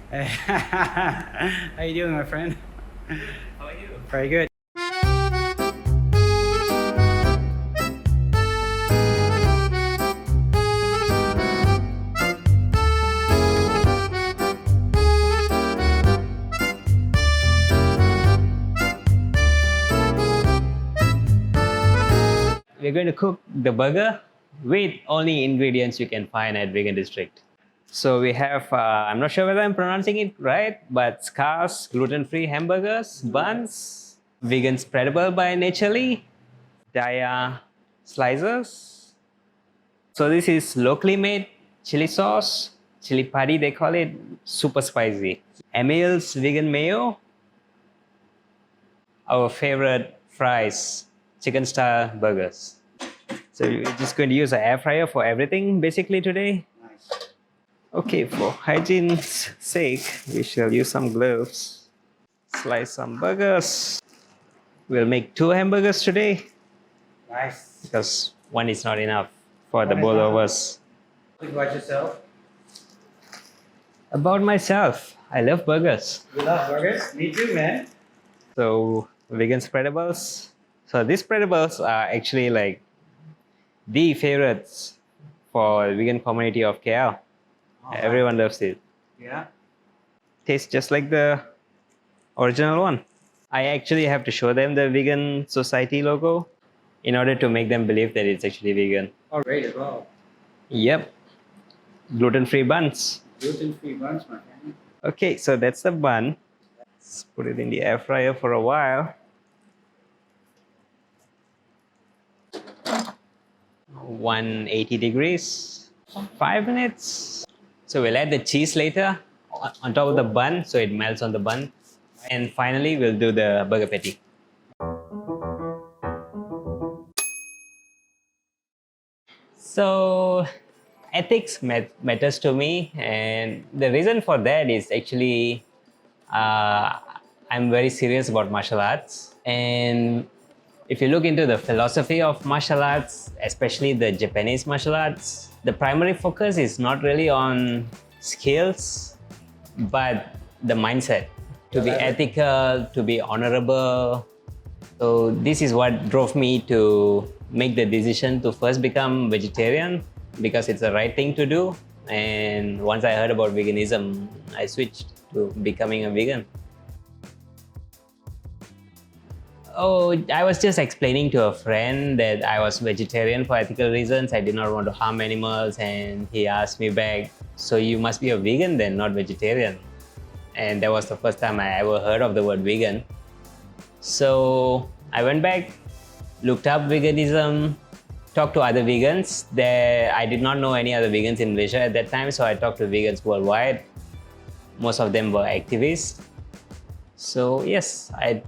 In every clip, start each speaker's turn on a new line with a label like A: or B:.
A: How you doing, my friend?
B: How are you?
A: Very good.
B: We're going to cook the burger with only ingredients you can find at Vegan District. So we have, I'm not sure whether I'm pronouncing it right, but scars, gluten-free hamburgers, buns, vegan spreadable by Naturally, Daya slicers. So this is locally made chili sauce, chili padi they call it, super spicy. Emil's vegan mayo, our favorite fries, chicken style burgers. So we're just going to use an air fryer for everything basically today.
A: Nice.
B: Okay, for hygiene's sake, we shall use some gloves. Slice some burgers. We'll make 2 hamburgers today
A: Nice.
B: because one is not enough for the
A: One is
B: both
A: not
B: of
A: enough.
B: us.
A: Think about yourself.
B: About myself, I love burgers.
A: You love burgers? Me too, man.
B: So vegan spreadables. So these spreadables are actually like the favorites for vegan community of KL. Everyone loves it.
A: Yeah.
B: Tastes just like the original one. I actually have to show them the vegan society logo in order to make them believe that it's actually vegan.
A: Oh, great as well.
B: Yep. Gluten-free buns.
A: Gluten-free buns, my friend.
B: Okay, so that's the bun. Let's put it in the air fryer for a while. 180 degrees, 5 minutes. So we'll add the cheese later on top of the bun so it melts on the bun. And finally, we'll do the burger patty. So ethics matters to me, and the reason for that is actually I'm very serious about martial arts. And if you look into the philosophy of martial arts, especially the Japanese martial arts, the primary focus is not really on skills, but the mindset to be ethical, to be honorable. So this is what drove me to make the decision to first become vegetarian because it's the right thing to do. And once I heard about veganism, I switched to becoming a vegan. Oh, I was just explaining to a friend that I was vegetarian for ethical reasons. I did not want to harm animals, and he asked me back, "So you must be a vegan then, not vegetarian?" And that was the first time I ever heard of the word vegan. So I went back, looked up veganism, talked to other vegans. I did not know any other vegans in Malaysia at that time, so I talked to vegans worldwide. Most of them were activists. So yes, I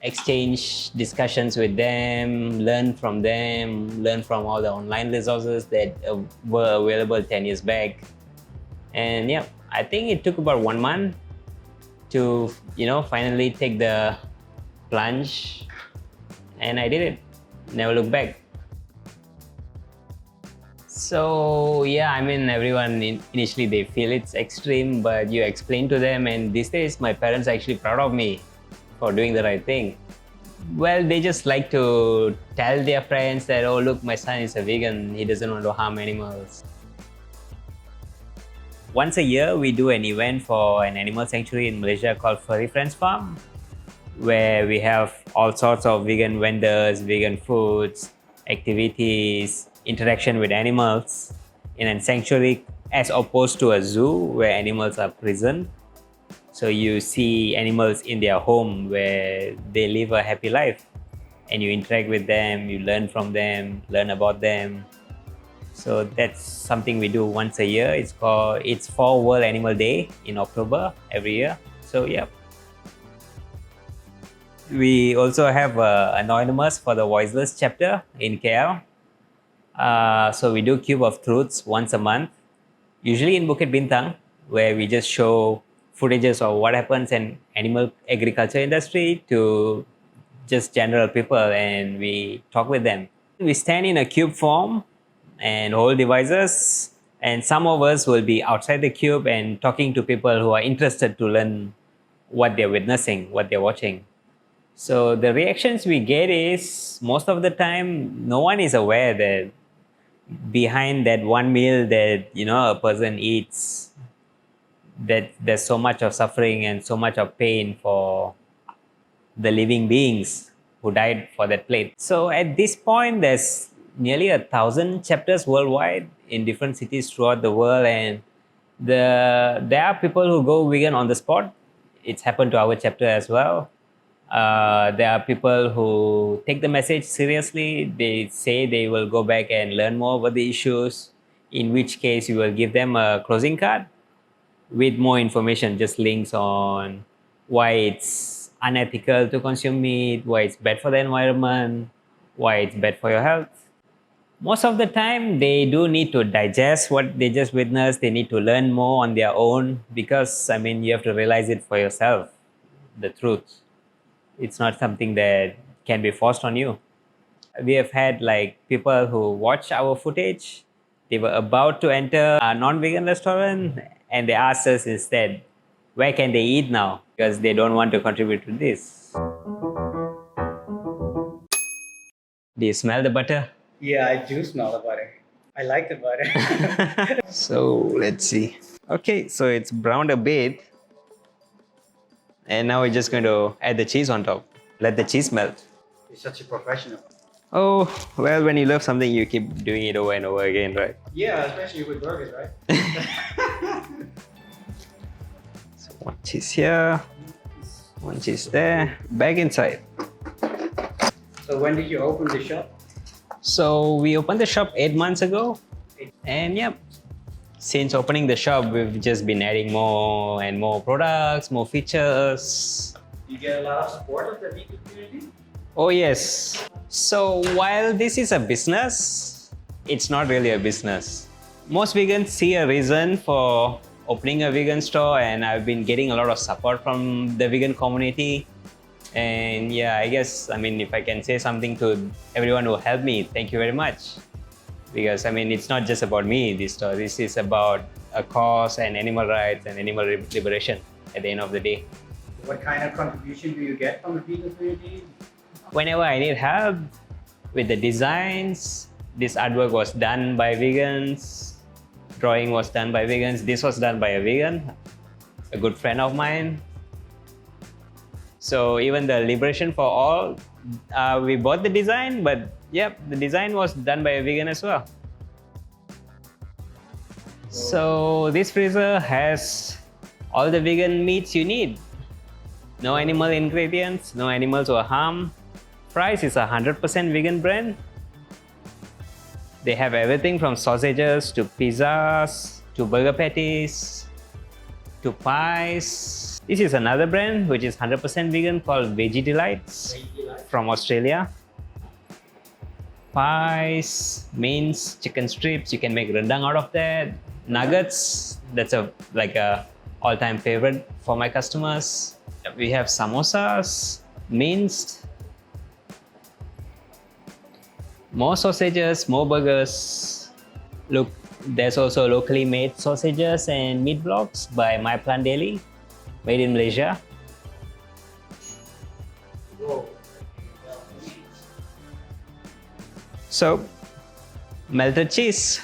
B: exchange discussions with them, learn from them, learn from all the online resources that were available 10 years back. And yeah, I think it took about 1 month to, finally take the plunge. And I did it. Never looked back. So yeah, I mean, everyone initially they feel it's extreme, but you explain to them, and these days my parents are actually proud of me for doing the right thing. Well, they just like to tell their friends that, oh look, my son is a vegan, he doesn't want to harm animals. Once a year, we do an event for an animal sanctuary in Malaysia called Furry Friends Farm, where we have all sorts of vegan vendors, vegan foods, activities, interaction with animals in a sanctuary as opposed to a zoo where animals are prisoned. So you see animals in their home where they live a happy life and you interact with them, you learn from them, learn about them. So that's something we do once a year. It's for World Animal Day in October every year. So yeah. We also have Anonymous for the Voiceless chapter in KL. So we do Cube of Truths once a month, usually in Bukit Bintang, where we just show footages of what happens in animal agriculture industry to just general people, and we talk with them. We stand in a cube form and hold devices And some of us will be outside the cube and talking to people who are interested to learn what they're witnessing, what they're watching. So the reactions we get is most of the time no one is aware that behind that one meal that a person eats, that there's so much of suffering and so much of pain for the living beings who died for that plate. So at this point, there's nearly 1,000 chapters worldwide in different cities throughout the world, and there are people who go vegan on the spot. It's happened to our chapter as well. There are people who take the message seriously. They say they will go back and learn more about the issues, in which case we will give them a closing card with more information, just links on why it's unethical to consume meat, why it's bad for the environment, why it's bad for your health. Most of the time, they do need to digest what they just witnessed. They need to learn more on their own because, you have to realize it for yourself, the truth. It's not something that can be forced on you. We have had people who watch our footage. They were about to enter a non-vegan restaurant and they asked us instead, where can they eat now? Because they don't want to contribute to this. Do you smell the butter?
A: Yeah, I do smell the butter. I like the butter.
B: So let's see. Okay, so it's browned a bit. And now we're just going to add the cheese on top. Let the cheese melt.
A: You're such a professional.
B: Oh, well, when you love something, you keep doing it over and over again, right?
A: Yeah, especially with burgers, right?
B: So one cheese here, one cheese there, back inside.
A: So when did you open the shop?
B: So we opened the shop 8 months ago. And yep, since opening the shop, we've just been adding more and more products, more features.
A: You get a lot of support of the vegan community?
B: Oh yes. So while this is a business, it's not really a business. Most vegans see a reason for opening a vegan store, and I've been getting a lot of support from the vegan community. And yeah, I guess, if I can say something to everyone who helped me, thank you very much. Because it's not just about me, this store. This is about a cause and animal rights and animal liberation at the end of the day.
A: What kind of contribution do you get from the vegan community?
B: Whenever I need help with the designs, this artwork was done by vegans, drawing was done by vegans, this was done by a vegan, a good friend of mine. So even the liberation for all, we bought the design, but yep, the design was done by a vegan as well. So this freezer has all the vegan meats you need. No animal ingredients, no animals were harmed. Fries is a 100% vegan brand. They have everything from sausages to pizzas to burger patties to pies. This is another brand which is 100% vegan called Veggie Delights from Australia. Pies, mince, chicken strips, you can make rendang out of that. Nuggets, that's a all-time favorite for my customers. We have samosas, minced, more sausages, more burgers. Look, there's also locally made sausages and meat blocks by My Plant Daily, made in Malaysia. So, melted cheese.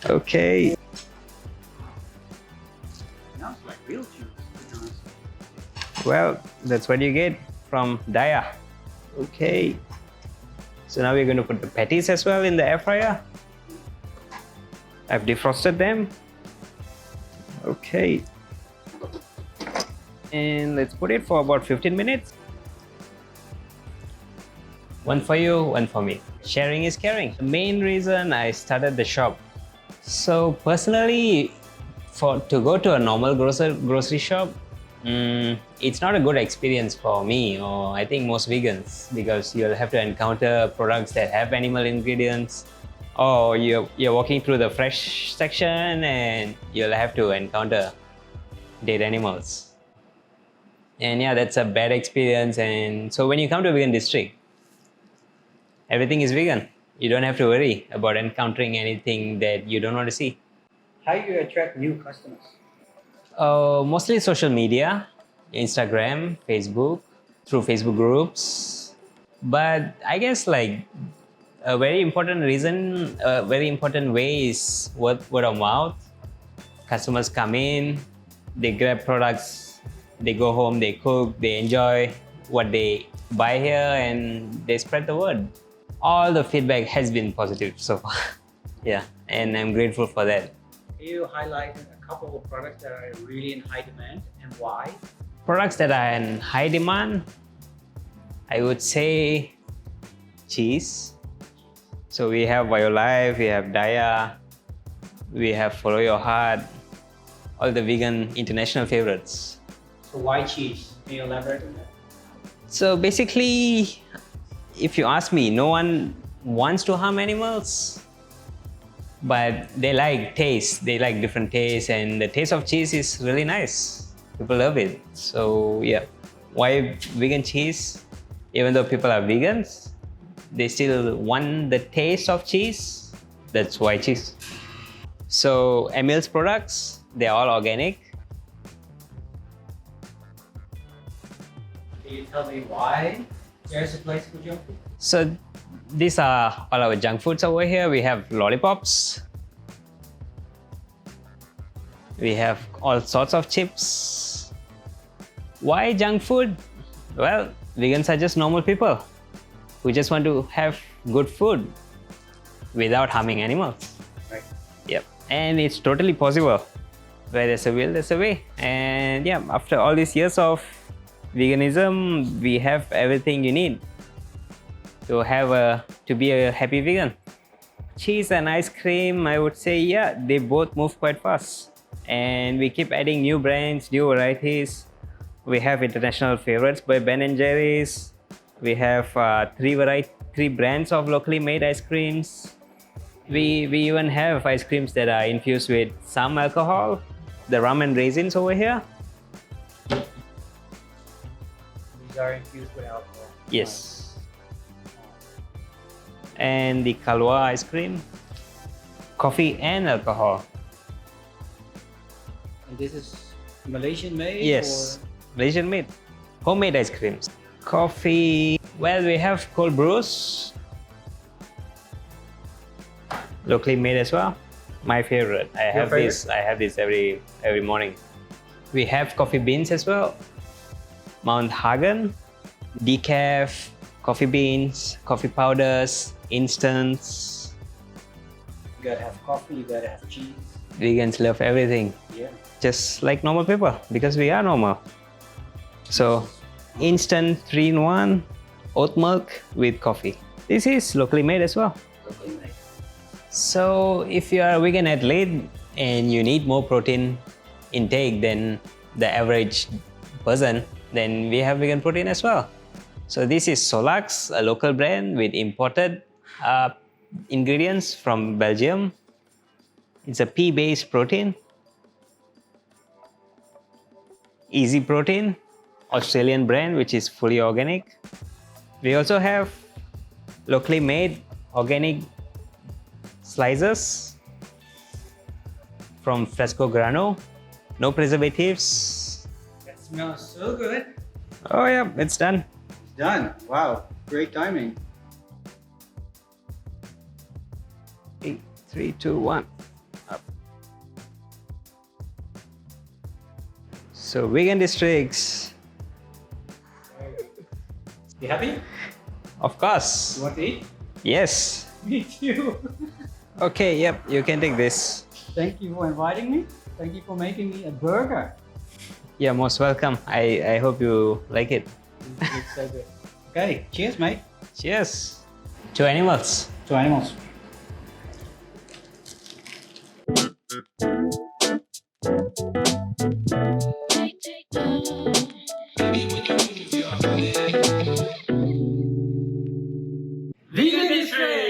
B: Okay.
A: Smells like real cheese.
B: Well, that's what you get from Daya. Okay. So now we're going to put the patties as well in the air fryer. I've defrosted them. Okay. And let's put it for about 15 minutes. One for you, one for me. Sharing is caring. The main reason I started the shop. So personally, to go to a normal grocery shop, it's not a good experience for me, or I think most vegans, because you'll have to encounter products that have animal ingredients, or you're walking through the fresh section and you'll have to encounter dead animals. And yeah, that's a bad experience. And so when you come to a vegan district, everything is vegan. You don't have to worry about encountering anything that you don't want to see.
A: How do you attract new customers?
B: Mostly social media, Instagram, Facebook, through Facebook groups. But I guess like a very important reason, a very important way is word of mouth. Customers come in, they grab products, they go home, they cook, they enjoy what they buy here, and they spread the word. All the feedback has been positive so far. Yeah, and I'm grateful for that.
A: Can you highlight a couple of products that are really in high demand and why?
B: Products that are in high demand, I would say cheese. So we have BioLife, we have Daya, we have Follow Your Heart, all the vegan international favorites.
A: So why cheese? Can you elaborate on that?
B: So basically, if you ask me, no one wants to harm animals, but they like taste, they like different tastes, and the taste of cheese is really nice. People love it. So yeah, why vegan cheese? Even though people are vegans, they still want the taste of cheese. That's why cheese. So Emil's products, they're all organic.
A: Can you tell me why there's a place for junk food?
B: So these are all our junk foods over here. We have lollipops. We have all sorts of chips. Why junk food? Well, vegans are just normal people who just want to have good food without harming animals.
A: Right.
B: Yep. And it's totally possible. Where there's a will, there's a way. And yeah, after all these years of veganism, we have everything you need to be a happy vegan. Cheese and ice cream, I would say, yeah, they both move quite fast. And we keep adding new brands, new varieties. We have international favorites by Ben & Jerry's. We have three brands of locally made ice creams. We even have ice creams that are infused with some alcohol. The rum and raisins over here.
A: These are infused with alcohol.
B: Yes. And the Kalwa ice cream. Coffee and alcohol.
A: And this is Malaysian made?
B: Yes.
A: Or?
B: Malaysian made. Homemade ice creams. Coffee. Well, we have cold brews. Locally made as well. My favorite. I have this every morning. We have coffee beans as well. Mount Hagen, decaf, coffee beans, coffee powders, instants.
A: You gotta have coffee, you gotta have cheese.
B: Vegans love everything.
A: Yeah.
B: Just like normal people, because we are normal. So, instant 3-in-1 oat milk with coffee. This is locally made as well.
A: Locally made.
B: So, if you are a vegan athlete and you need more protein intake than the average person, then we have vegan protein as well. So this is Solax, a local brand with imported ingredients from Belgium. It's a pea-based protein. Easy Protein, Australian brand, which is fully organic. We also have locally made organic slices from Fresco Grano. No preservatives.
A: That smells so good.
B: Oh yeah, it's done.
A: It's done. Wow, great timing.
B: 8, 3, 2, 1. Up. So vegan districts.
A: You happy?
B: Of course.
A: You want to eat?
B: Yes.
A: Me too.
B: Okay, yep, you can take this.
A: Thank you for inviting me. Thank you for making me a burger.
B: Yeah, most welcome. I hope you like it.
A: It's so good. Okay, cheers, mate.
B: Cheers. To animals.
A: To animals. Vegan District!